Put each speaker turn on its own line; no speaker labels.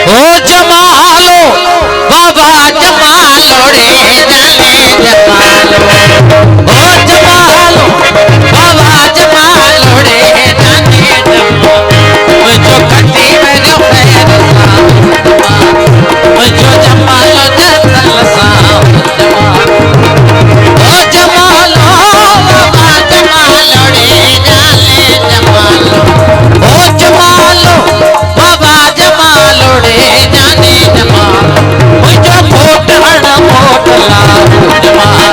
ओ जमालो बाबा जमालो रे जाने जमालो ओ जमालो बाबा जमालो रे जाने जमालो जो खट्टी में जो खैर जो जमालो जतल साम ओ जमालो बाबा जमालो रे जाने जमालो ओ जमालो बाबा जमालो रे जाने जमालो जो मोट हण मोट लाओ जमालो